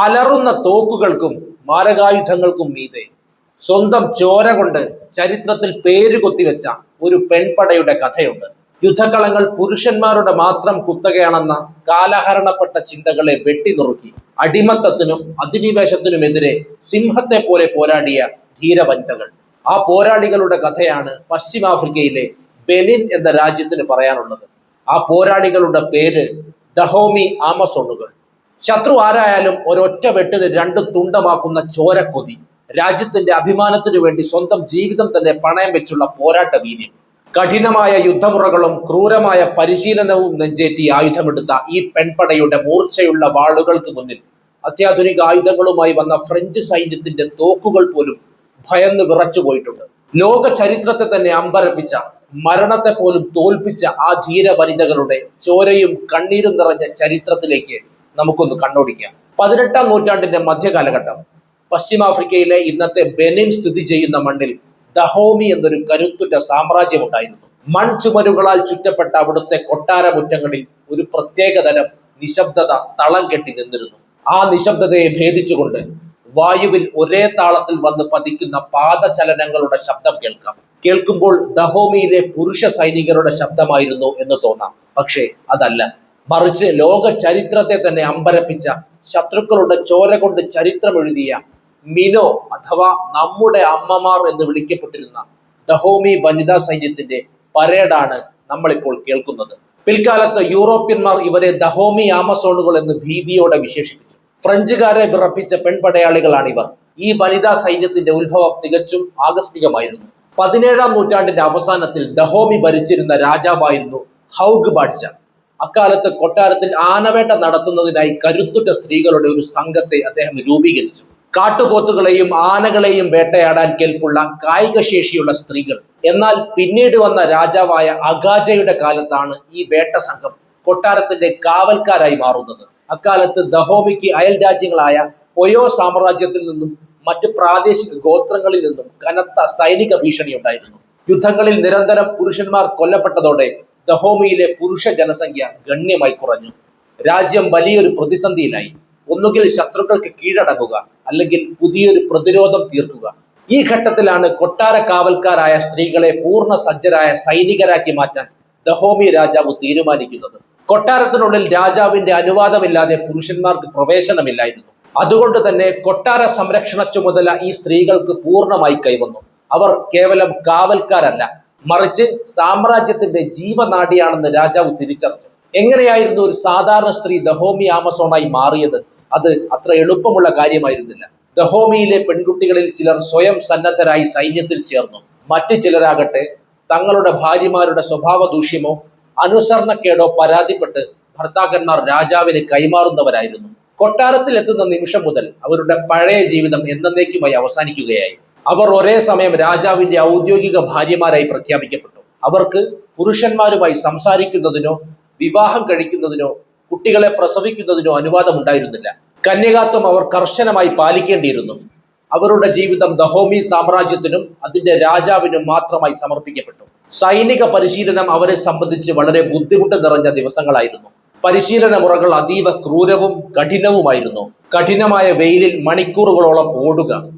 അലറുന്ന തോക്കുകൾക്കും മാരകായുധങ്ങൾക്കും മീതെ സ്വന്തം ചോര കൊണ്ട് ചരിത്രത്തിൽ പേര് കൊത്തിവെച്ച ഒരു പെൺപടയുടെ കഥയുണ്ട്. യുദ്ധക്കളങ്ങൾ പുരുഷന്മാരുടെ മാത്രം കുത്തകയാണെന്ന കാലഹരണപ്പെട്ട ചിന്തകളെ വെട്ടിനുറുക്കി അടിമത്തത്തിനും അധിനിവേശത്തിനുമെതിരെ സിംഹത്തെ പോലെ പോരാടിയ ധീരവനിതകൾ. ആ പോരാളികളുടെ കഥയാണ് പശ്ചിമാഫ്രിക്കയിലെ ബെനിൻ എന്ന രാജ്യത്തിന് പറയാനുള്ളത്. ആ പോരാളികളുടെ പേര് ദഹോമി ആമസോണുകൾ. ശത്രു ആരായാലും ഒരൊറ്റ വെട്ടിന് രണ്ട് തുണ്ടമാക്കുന്ന ചോരക്കൊതി, രാജ്യത്തിന്റെ അഭിമാനത്തിനു വേണ്ടി സ്വന്തം ജീവിതം തന്നെ പണയം വെച്ചുള്ള പോരാട്ട വീര്യം, കഠിനമായ യുദ്ധമുറകളും ക്രൂരമായ പരിശീലനവും നെഞ്ചേറ്റി ആയുധമെടുത്ത ഈ പെൺപടയുടെ മൂർച്ചയുള്ള വാളുകൾക്ക് മുന്നിൽ അത്യാധുനിക ആയുധങ്ങളുമായി വന്ന ഫ്രഞ്ച് സൈന്യത്തിന്റെ തോക്കുകൾ പോലും ഭയന്ന് വിറച്ചു പോയിട്ടുണ്ട്. ലോക ചരിത്രത്തെ തന്നെ അമ്പരപ്പിച്ച, മരണത്തെ പോലും തോൽപ്പിച്ച ആ ധീര വനിതകളുടെ ചോരയും കണ്ണീരും നിറഞ്ഞ ചരിത്രത്തിലേക്ക് നമുക്കൊന്ന് കണ്ണോടിക്കാം. 18-ാം നൂറ്റാണ്ടിന്റെ മധ്യകാലഘട്ടം. പശ്ചിമാഫ്രിക്കയിലെ ഇന്നത്തെ ബെനിൻ സ്ഥിതി ചെയ്യുന്ന മണ്ണിൽ ദഹോമി എന്നൊരു കരുത്തുറ്റ സാമ്രാജ്യമുണ്ടായിരുന്നു. മൺചുമരുകളാൽ ചുറ്റപ്പെട്ട അവിടുത്തെ കൊട്ടാരമുറ്റങ്ങളിൽ ഒരു പ്രത്യേകതരം നിശബ്ദത തളം കെട്ടി നിന്നിരുന്നു. ആ നിശബ്ദതയെ ഭേദിച്ചുകൊണ്ട് വായുവിൽ ഒരേ താളത്തിൽ വന്ന് പതിക്കുന്ന പാദചലനങ്ങളുടെ ശബ്ദം കേൾക്കാം. കേൾക്കുമ്പോൾ ദഹോമിയിലെ പുരുഷ സൈനികരുടെ ശബ്ദമായിരുന്നു എന്ന് തോന്നാം. പക്ഷേ അതല്ല. മറിച്ച് ലോക ചരിത്രത്തെ തന്നെ അമ്പരപ്പിച്ച, ശത്രുക്കളുടെ ചോര കൊണ്ട് ചരിത്രം എഴുതിയ മിനോ അഥവാ നമ്മുടെ അമ്മമാർ എന്ന് വിളിക്കപ്പെട്ടിരുന്ന ദഹോമി വനിതാ സൈന്യത്തിന്റെ പരേഡാണ് നമ്മളിപ്പോൾ കേൾക്കുന്നത്. പിൽക്കാലത്ത് യൂറോപ്യന്മാർ ഇവരെ ദഹോമി ആമസോണുകൾ എന്ന് ഭീതിയോടെ വിശേഷിപ്പിച്ചു. ഫ്രഞ്ചുകാരെ വിറപ്പിച്ച പെൺപടയാളികളാണിവർ. ഈ വനിതാ സൈന്യത്തിന്റെ ഉത്ഭവം തികച്ചും ആകസ്മികമായിരുന്നു. 17-ാം നൂറ്റാണ്ടിന്റെ അവസാനത്തിൽ ദഹോമി ഭരിച്ചിരുന്ന രാജാവായിരുന്നു ഹൗഗ് ബാഡ്ജ. അക്കാലത്ത് കൊട്ടാരത്തിൽ ആനവേട്ട നടത്തുന്നതിനായി കരുത്തുറ്റ സ്ത്രീകളുടെ ഒരു സംഘത്തെ അദ്ദേഹം രൂപീകരിച്ചു. കാട്ടുപോത്തുകളെയും ആനകളെയും വേട്ടയാടാൻ കെൽപ്പുള്ള കായിക ശേഷിയുള്ള സ്ത്രീകൾ. എന്നാൽ പിന്നീട് വന്ന രാജാവായ അഗാജയുടെ കാലത്താണ് ഈ വേട്ട സംഘം കൊട്ടാരത്തിന്റെ കാവൽക്കാരായി മാറുന്നത്. അക്കാലത്ത് ദഹോമിക്ക് അയൽ രാജ്യങ്ങളായ ഒയോ സാമ്രാജ്യത്തിൽ നിന്നും മറ്റ് പ്രാദേശിക ഗോത്രങ്ങളിൽ നിന്നും കനത്ത സൈനിക ഭീഷണി ഉണ്ടായിരുന്നു. യുദ്ധങ്ങളിൽ നിരന്തരം പുരുഷന്മാർ കൊല്ലപ്പെട്ടതോടെ ദഹോമിയിലെ പുരുഷ ജനസംഖ്യ ഗണ്യമായി കുറഞ്ഞു. രാജ്യം വലിയൊരു പ്രതിസന്ധിയിലായി. ഒന്നുകിൽ ശത്രുക്കൾക്ക് കീഴടങ്ങുക, അല്ലെങ്കിൽ പുതിയൊരു പ്രതിരോധം തീർക്കുക. ഈ ഘട്ടത്തിലാണ് കൊട്ടാര കാവൽക്കാരായ സ്ത്രീകളെ പൂർണ്ണ സജ്ജരായ സൈനികരാക്കി മാറ്റാൻ ദഹോമി രാജാവ് തീരുമാനിക്കുന്നത്. കൊട്ടാരത്തിനുള്ളിൽ രാജാവിന്റെ അനുവാദമില്ലാതെ പുരുഷന്മാർക്ക് പ്രവേശനമില്ലായിരുന്നു. അതുകൊണ്ട് തന്നെ കൊട്ടാര സംരക്ഷണ ചുമതല ഈ സ്ത്രീകൾക്ക് പൂർണ്ണമായി കൈവന്നു. അവർ കേവലം കാവൽക്കാരല്ല, മറിച്ച് സാമ്രാജ്യത്തിന്റെ ജീവനാഡിയാണെന്ന് രാജാവ് തിരിച്ചറിഞ്ഞു. എങ്ങനെയായിരുന്നു ഒരു സാധാരണ സ്ത്രീ ദഹോമി ആമസോണായി മാറിയത്? അത് അത്ര എളുപ്പമുള്ള കാര്യമായിരുന്നില്ല. ദഹോമിയിലെ പെൺകുട്ടികളിൽ ചിലർ സ്വയം സന്നദ്ധരായി സൈന്യത്തിൽ ചേർന്നു. മറ്റു ചിലരാകട്ടെ തങ്ങളുടെ ഭാര്യമാരുടെ സ്വഭാവ ദൂഷ്യമോ അനുസരണക്കേടോ പരാതിപ്പെട്ട് ഭർത്താക്കന്മാർ രാജാവിന് കൈമാറുന്നവരായിരുന്നു. കൊട്ടാരത്തിൽ എത്തുന്ന നിമിഷം മുതൽ അവരുടെ പഴയ ജീവിതം എന്നേക്കുമായി അവസാനിക്കുകയായി. അവർ ഒരേ സമയം രാജാവിന്റെ ഔദ്യോഗിക ഭാര്യമാരായി പ്രഖ്യാപിക്കപ്പെട്ടു. അവർക്ക് പുരുഷന്മാരുമായി സംസാരിക്കുന്നതിനോ വിവാഹം കഴിക്കുന്നതിനോ കുട്ടികളെ പ്രസവിക്കുന്നതിനോ അനുവാദം ഉണ്ടായിരുന്നില്ല. കന്യകാത്വം അവർ കർശനമായി പാലിക്കേണ്ടിയിരുന്നു. അവരുടെ ജീവിതം ദഹോമി സാമ്രാജ്യത്തിനും അതിന്റെ രാജാവിനും മാത്രമായി സമർപ്പിക്കപ്പെട്ടു. സൈനിക പരിശീലനം അവരെ സംബന്ധിച്ച് വളരെ ബുദ്ധിമുട്ട് നിറഞ്ഞ ദിവസങ്ങളായിരുന്നു. പരിശീലന മുറകൾ അതീവ ക്രൂരവും കഠിനവുമായിരുന്നു. കഠിനമായ വെയിലിൽ മണിക്കൂറുകളോളം ഓടുക,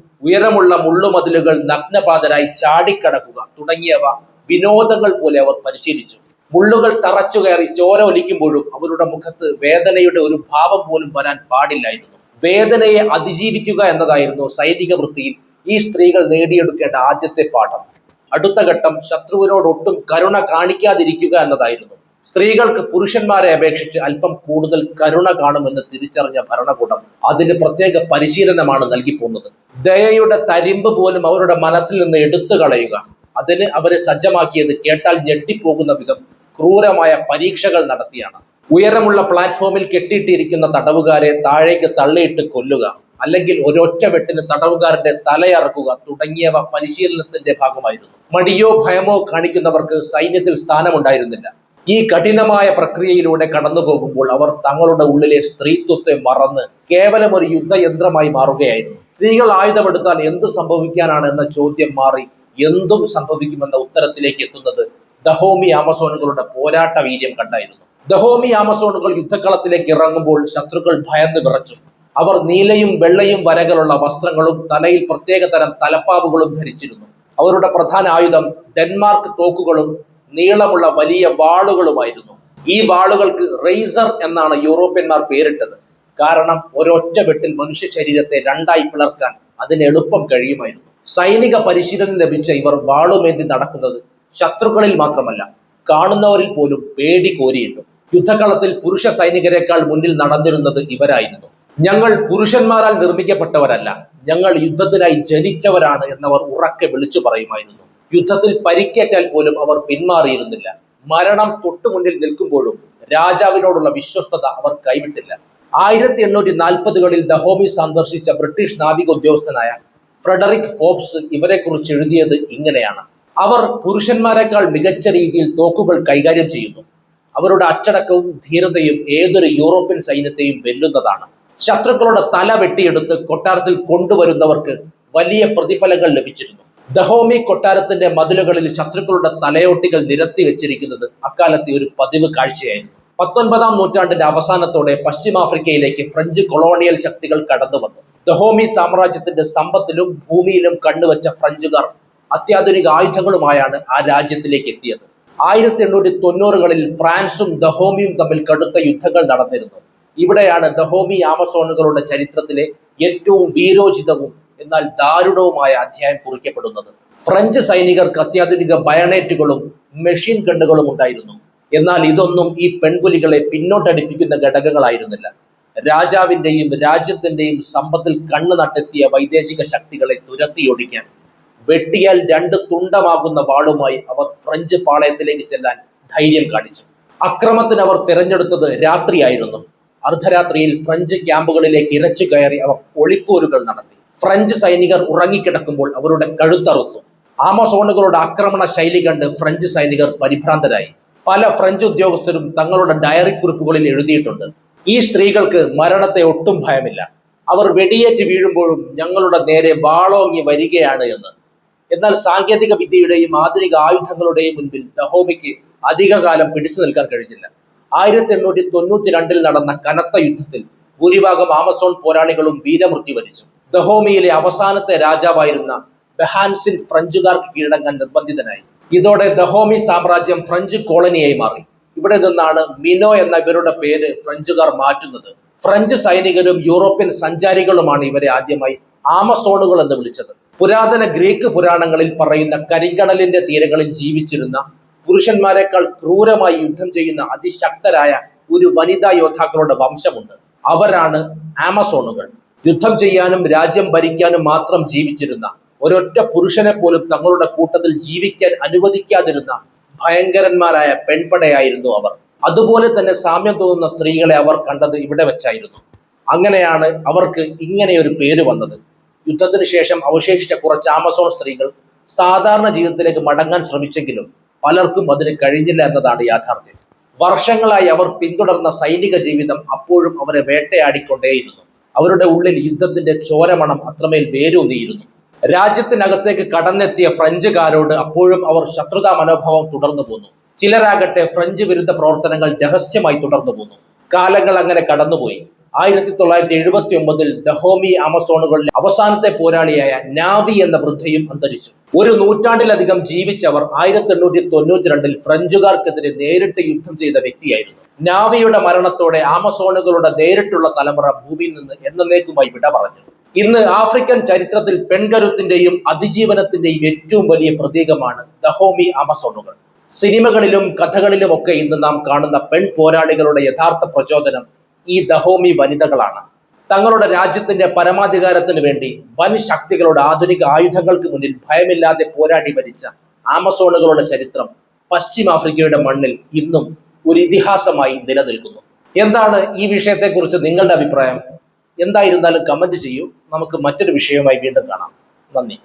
ഉയരമുള്ള മുള്ളുമതിലുകൾ നഗ്നപാതരായി ചാടിക്കടക്കുക തുടങ്ങിയവ വിനോദങ്ങൾ പോലെ അവർ പരിശീലിച്ചു. മുള്ളുകൾ തറച്ചു കയറി ചോര ഒലിക്കുമ്പോഴും അവരുടെ മുഖത്ത് വേദനയുടെ ഒരു ഭാവം പോലും വരാൻ പാടില്ലായിരുന്നു. വേദനയെ അതിജീവിക്കുക എന്നതായിരുന്നു സൈനിക വൃത്തിയിൽ ഈ സ്ത്രീകൾ നേടിയെടുക്കേണ്ട ആദ്യത്തെ പാഠം. അടുത്ത ഘട്ടം ശത്രുവിനോട് ഒട്ടും കരുണ കാണിക്കാതിരിക്കുക എന്നതായിരുന്നു. സ്ത്രീകൾക്ക് പുരുഷന്മാരെ അപേക്ഷിച്ച് അല്പം കൂടുതൽ കരുണ കാണുമെന്ന് തിരിച്ചറിഞ്ഞ ഭരണകൂടം അതിന് പ്രത്യേക പരിശീലനമാണ് നൽകിപ്പോകുന്നത്. ദയയുടെ തരിമ്പ് പോലും അവരുടെ മനസ്സിൽ നിന്ന് എടുത്തു കളയുക. അതിന് അവരെ സജ്ജമാക്കിയത് കേട്ടാൽ ഞെട്ടിപ്പോകുന്ന വിധം ക്രൂരമായ പരീക്ഷകൾ നടത്തിയാണ്. ഉയരമുള്ള പ്ലാറ്റ്ഫോമിൽ കെട്ടിയിട്ടിരിക്കുന്ന തടവുകാരെ താഴേക്ക് തള്ളിയിട്ട് കൊല്ലുക, അല്ലെങ്കിൽ ഒരൊറ്റ വെട്ടിന് തടവുകാരന്റെ തലയറക്കുക തുടങ്ങിയവ പരിശീലനത്തിന്റെ ഭാഗമായിരുന്നു. മടിയോ ഭയമോ കാണിക്കുന്നവർക്ക് സൈന്യത്തിൽ സ്ഥാനമുണ്ടായിരുന്നില്ല. ഈ കഠിനമായ പ്രക്രിയയിലൂടെ കടന്നു പോകുമ്പോൾ അവർ തങ്ങളുടെ ഉള്ളിലെ സ്ത്രീത്വത്തെ മറന്ന് കേവലം ഒരു യുദ്ധയന്ത്രമായി മാറുകയായിരുന്നു. സ്ത്രീകൾ ആയുധമെടുത്താൽ എന്ത് സംഭവിക്കാനാണ് എന്ന ചോദ്യം മാറി എന്തും സംഭവിക്കുമെന്ന ഉത്തരത്തിലേക്ക് എത്തുന്നത് ദഹോമി ആമസോണുകളുടെ പോരാട്ട വീര്യം കണ്ടായിരുന്നു. ദഹോമി ആമസോണുകൾ യുദ്ധക്കളത്തിലേക്ക് ഇറങ്ങുമ്പോൾ ശത്രുക്കൾ ഭയന്ന് വിറച്ചു. അവർ നീലയും വെള്ളയും വരകളുള്ള വസ്ത്രങ്ങളും തലയിൽ പ്രത്യേക തരം തലപ്പാവുകളും ധരിച്ചിരുന്നു. അവരുടെ പ്രധാന ആയുധം ഡെൻമാർക്ക് തോക്കുകളും നീളമുള്ള വലിയ വാളുകളുമായിരുന്നു. ഈ വാളുകൾക്ക് റെയ്സർ എന്നാണ് യൂറോപ്യന്മാർ പേരിട്ടത്. കാരണം ഒരൊറ്റ വെട്ടിൽ മനുഷ്യ ശരീരത്തെ രണ്ടായി പിളർക്കാൻ അതിന് എളുപ്പം കഴിയുമായിരുന്നു. സൈനിക പരിശീലനം ലഭിച്ച ഇവർ വാളുമേന്തി നടക്കുന്നത് ശത്രുക്കളിൽ മാത്രമല്ല, കാണുന്നവരിൽ പോലും പേടി കോരിയിട്ടു. യുദ്ധകളത്തിൽ പുരുഷ സൈനികരെക്കാൾ മുന്നിൽ നടന്നിരുന്നത് ഇവരായിരുന്നു. ഞങ്ങൾ പുരുഷന്മാരാൽ നിർമ്മിക്കപ്പെട്ടവരല്ല, ഞങ്ങൾ യുദ്ധത്തിനായി ജനിച്ചവരാണ് എന്നവർ ഉറക്കെ വിളിച്ചു പറയുമായിരുന്നു. യുദ്ധത്തിൽ പരിക്കേറ്റാൽ പോലും അവർ പിന്മാറിയിരുന്നില്ല. മരണം തൊട്ടുമുന്നിൽ നിൽക്കുമ്പോഴും രാജാവിനോടുള്ള വിശ്വസ്തത അവർ കൈവിട്ടില്ല. 1840കളിൽ ദഹോമി സന്ദർശിച്ച ബ്രിട്ടീഷ് നാവിക ഉദ്യോഗസ്ഥനായ ഫ്രെഡറിക് ഫോബ്സ് ഇവരെ കുറിച്ച് എഴുതിയത് ഇങ്ങനെയാണ്: അവർ പുരുഷന്മാരെക്കാൾ മികച്ച രീതിയിൽ തോക്കുകൾ കൈകാര്യം ചെയ്യുന്നു. അവരുടെ അച്ചടക്കവും ധീരതയും ഏതൊരു യൂറോപ്യൻ സൈന്യത്തെയും വെല്ലുന്നതാണ്. ശത്രുക്കളുടെ തല വെട്ടിയെടുത്ത് കൊട്ടാരത്തിൽ കൊണ്ടുവരുന്നവർക്ക് വലിയ പ്രതിഫലങ്ങൾ ലഭിച്ചിരുന്നു. ദഹോമി കൊട്ടാരത്തിന്റെ മതിലുകളിൽ ശത്രുക്കളുടെ തലയോട്ടികൾ നിരത്തി വെച്ചിരിക്കുന്നത് അക്കാലത്തെ ഒരു പതിവ് കാഴ്ചയായിരുന്നു. 19ാം നൂറ്റാണ്ടിന്റെ അവസാനത്തോടെ പശ്ചിമാഫ്രിക്കയിലേക്ക് ഫ്രഞ്ച് കൊളോണിയൽ ശക്തികൾ കടന്നു വന്നു. ദഹോമി സാമ്രാജ്യത്തിന്റെ സമ്പത്തിലും ഭൂമിയിലും കണ്ണുവച്ച ഫ്രഞ്ചുകാർ അത്യാധുനിക ആയുധങ്ങളുമായാണ് ആ രാജ്യത്തിലേക്ക് എത്തിയത്. 1890കളിൽ ഫ്രാൻസും ദഹോമിയും തമ്മിൽ കടുത്ത യുദ്ധങ്ങൾ നടന്നിരുന്നു. ഇവിടെയാണ് ദഹോമി ആമസോണുകളുടെ ചരിത്രത്തിലെ ഏറ്റവും വീരോചിതവും എന്നാൽ ദാരുണവുമായ അധ്യായം കുറിക്കപ്പെടുന്നത്. ഫ്രഞ്ച് സൈനികർക്ക് അത്യാധുനിക ബയണേറ്റുകളും മെഷീൻ ഗണ്ണുകളും ഉണ്ടായിരുന്നു. എന്നാൽ ഇതൊന്നും ഈ പെൺപുലികളെ പിന്നോട്ടടിപ്പിക്കുന്ന ഘടകങ്ങളായിരുന്നില്ല. രാജാവിന്റെയും രാജ്യത്തിന്റെയും സമ്പത്തിൽ കണ്ണു നട്ടെത്തിയ വൈദേശിക ശക്തികളെ തുരത്തിയൊടിക്കാൻ വെട്ടിയാൽ 2 തുണ്ടമാകുന്ന വാളുമായി അവർ ഫ്രഞ്ച് പാളയത്തിലേക്ക് ചെല്ലാൻ ധൈര്യം കാണിച്ചു. അക്രമത്തിന് അവർ തിരഞ്ഞെടുത്തത് രാത്രിയായിരുന്നു. അർദ്ധരാത്രിയിൽ ഫ്രഞ്ച് ക്യാമ്പുകളിലേക്ക് ഇരച്ചു കയറി അവർ ഒളിപ്പോരുകൾ നടത്തി. ഫ്രഞ്ച് സൈനികർ ഉറങ്ങിക്കിടക്കുമ്പോൾ അവരുടെ കഴുത്തറുത്തു. ആമസോണുകളുടെ ആക്രമണ ശൈലി കണ്ട് ഫ്രഞ്ച് സൈനികർ പരിഭ്രാന്തരായി. പല ഫ്രഞ്ച് ഉദ്യോഗസ്ഥരും തങ്ങളുടെ ഡയറി കുറിപ്പുകളിൽ എഴുതിയിട്ടുണ്ട്: ഈ സ്ത്രീകൾക്ക് മരണത്തെ ഒട്ടും ഭയമില്ല, അവർ വെടിയേറ്റ് വീഴുമ്പോഴും ഞങ്ങളുടെ നേരെ വാളോങ്ങി വരികയാണ് എന്ന്. എന്നാൽ സാങ്കേതിക വിദ്യയുടെയും ആധുനിക ആയുധങ്ങളുടെയും മുൻപിൽ ദഹോമിക്ക് അധികകാലം പിടിച്ചു നിൽക്കാൻ കഴിഞ്ഞില്ല. 1892 നടന്ന കനത്ത യുദ്ധത്തിൽ ഭൂരിഭാഗം ആമസോൺ പോരാളികളും വീരമൃത്യു വരിച്ചു. ദഹോമിയിലെ അവസാനത്തെ രാജാവായിരുന്ന ബെഹാൻസിൻ ഫ്രഞ്ചുകാർക്ക് കീഴടങ്ങാൻ നിർബന്ധിതനായി. ഇതോടെ ദഹോമി സാമ്രാജ്യം ഫ്രഞ്ച് കോളനിയായി മാറി. ഇവിടെ നിന്നാണ് മിനോ എന്ന ഇവരുടെ പേര് ഫ്രഞ്ചുകാർ മാറ്റുന്നത്. ഫ്രഞ്ച് സൈനികരും യൂറോപ്യൻ സഞ്ചാരികളുമാണ് ഇവരെ ആദ്യമായി ആമസോണുകൾ എന്ന് വിളിച്ചത്. പുരാതന ഗ്രീക്ക് പുരാണങ്ങളിൽ പറയുന്ന കരിങ്കടലിന്റെ തീരങ്ങളിൽ ജീവിച്ചിരുന്ന പുരുഷന്മാരെക്കാൾ ക്രൂരമായി യുദ്ധം ചെയ്യുന്ന അതിശക്തരായ ഒരു വനിതാ യോദ്ധാക്കളുടെ വംശമുണ്ട്. അവരാണ് ആമസോണുകൾ. യുദ്ധം ചെയ്യാനും രാജ്യം ഭരിക്കാനും മാത്രം ജീവിച്ചിരുന്ന ഒരൊറ്റ പുരുഷനെ പോലും തങ്ങളുടെ കൂട്ടത്തിൽ ജീവിക്കാൻ അനുവദിക്കാതിരുന്ന ഭയങ്കരന്മാരായ പെൺപടയായിരുന്നു അവർ. അതുപോലെ തന്നെ സാമ്യം തോന്നുന്ന സ്ത്രീകളെ അവർ കണ്ടത് ഇവിടെ വെച്ചായിരുന്നു. അങ്ങനെയാണ് അവർക്ക് ഇങ്ങനെയൊരു പേര് വന്നത്. യുദ്ധത്തിന് ശേഷം അവശേഷിച്ച കുറച്ച് ആമസോൺ സ്ത്രീകൾ സാധാരണ ജീവിതത്തിലേക്ക് മടങ്ങാൻ ശ്രമിച്ചെങ്കിലും പലർക്കും അതിന് കഴിഞ്ഞില്ല എന്നതാണ് യാഥാർത്ഥ്യം. വർഷങ്ങളായി അവർ പിന്തുടർന്ന സൈനിക ജീവിതം അപ്പോഴും അവരെ വേട്ടയാടിക്കൊണ്ടേയിരുന്നു. അവരുടെ ഉള്ളിൽ യുദ്ധത്തിന്റെ ചോരമണം അത്രമേൽ വേരൂന്നിയിരുന്നു. രാജ്യത്തിനകത്തേക്ക് കടന്നെത്തിയ ഫ്രഞ്ചുകാരോട് അപ്പോഴും അവർ ശത്രുതാ മനോഭാവം തുടർന്നു പോന്നു. ചിലരാകട്ടെ ഫ്രഞ്ച് വിരുദ്ധ പ്രവർത്തനങ്ങൾ രഹസ്യമായി തുടർന്നു പോന്നു. കാലങ്ങൾ അങ്ങനെ കടന്നുപോയി. 1979 ദഹോമി ആമസോണുകളിലെ അവസാനത്തെ പോരാളിയായ നാവി എന്ന വൃദ്ധയും അന്തരിച്ചു. ഒരു നൂറ്റാണ്ടിലധികം ജീവിച്ചവർ 1892 ഫ്രഞ്ചുകാർക്കെതിരെ നേരിട്ട് യുദ്ധം ചെയ്ത വ്യക്തിയായിരുന്നു. നാവിയുടെ മരണത്തോടെ ആമസോണുകളുടെ നേരിട്ടുള്ള തലമുറ ഭൂമിയിൽ നിന്ന് എന്നേക്കുമായി വിട പറഞ്ഞു. ഇന്ന് ആഫ്രിക്കൻ ചരിത്രത്തിൽ പെൺകരുത്തിന്റെയും അതിജീവനത്തിന്റെയും ഏറ്റവും വലിയ പ്രതീകമാണ് ദഹോമി ആമസോണുകൾ. സിനിമകളിലും കഥകളിലും ഒക്കെ ഇന്ന് നാം കാണുന്ന പെൺ പോരാളികളുടെ യഥാർത്ഥ പ്രചോദനം ഈ ദഹോമി വനിതകളാണ്. തങ്ങളുടെ രാജ്യത്തിന്റെ പരമാധികാരത്തിന് വേണ്ടി വൻ ശക്തികളുടെ ആധുനിക ആയുധങ്ങൾക്ക് മുന്നിൽ ഭയമില്ലാതെ പോരാടി മരിച്ച ആമസോണുകളുടെ ചരിത്രം പശ്ചിമാഫ്രിക്കയുടെ മണ്ണിൽ ഇന്നും ഒരു ഇതിഹാസമായി നിലനിൽക്കുന്നു. എന്താണ് ഈ വിഷയത്തെക്കുറിച്ച് നിങ്ങളുടെ അഭിപ്രായം? എന്തായിരുന്നാലും കമന്റ് ചെയ്യൂ. നമുക്ക് മറ്റൊരു വിഷയവുമായി വീണ്ടും കാണാം. നന്ദി.